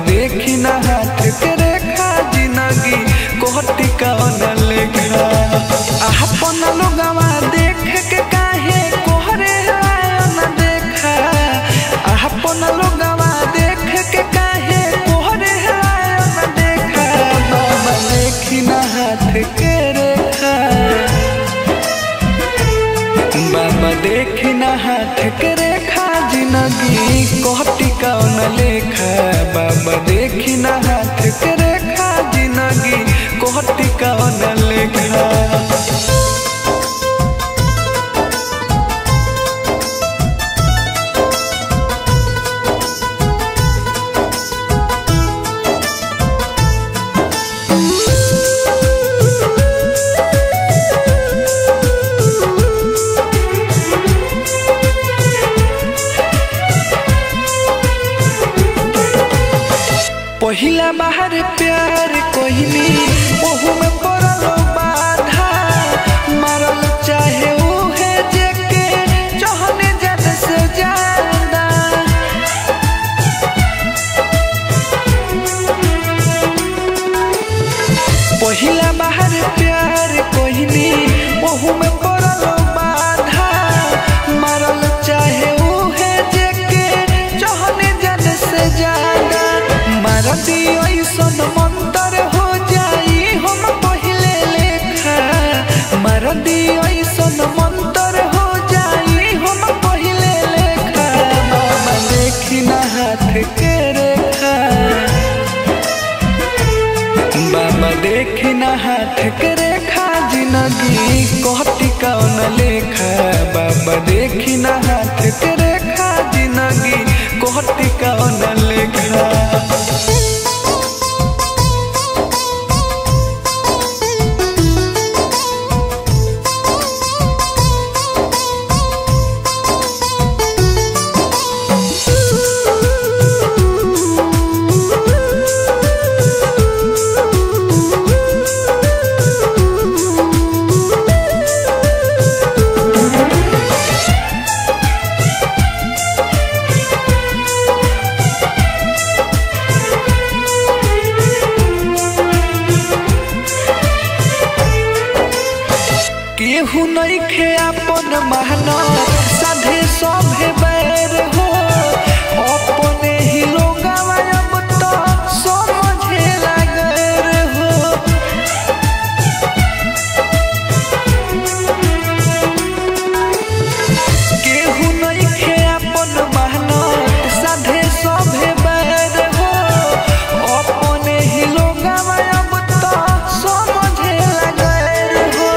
देखी ना हाथ के रेखा जिंदगी कोहटी कौन लेखा। अपन लोगवा देख के काहे कोहरे आयन देखा। अपन लोगवा देख के काहे कोहरे आयन देखा। बाबा देखी ना हाथ के रेखा। बाबा देखी ना हाथ के रेखा जिंदगी कोहटी कौन लेखा। बाबा देखी ना हाथ के रेखा जिंदगी कोहटी कौन लेखा। पहिला बाहर प्यार कोहिनी ओहू में पड़ल बाधा। मारल चाहे उहे जेके चाहने जन से ज्यादा। पहिला बाहर प्यार कोहिनी ओहू में पड़ल बाधा। मारल चाहे उहे जेके चाहने जन से ज्यादा। मारती ऐसन मंतर हो जाई हम पहले लेखा। मारती ऐसन मंतर हो जाई हम पहले लेखा। बाबा देखी ना हाथ के रेखा। बाबा देखी ना हाथ के रेखा जिंदगी कोहटी कौन लेखा। बाबा देखी ना हाथ के रेखा जिंदगी कोहटी कौन लेखा। केहू नहीं खे अपन महना साधे सभे बैर हो। अपने ही लोग अब तो समझे लगर हो। केहू नहीं खे अपन महना साधे सभे बैर हो। अपने ही लोग अब तो समझे लगर हो।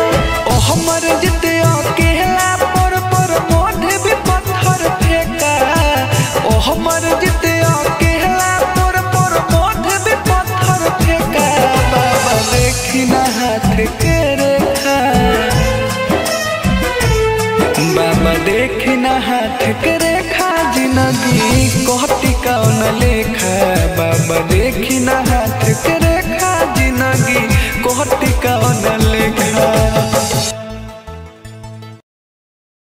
हमर जिते अकेला पर मोढ़ भी पत्थर फेंका। ओ हमर जिते अकेला पर मोढ़ भी पत्थर फेंका। बाबा देखी ना हाथ के रेखा। बाबा देखी ना हाथ के रेखा जिंदगी कोहटी कौन लेखा।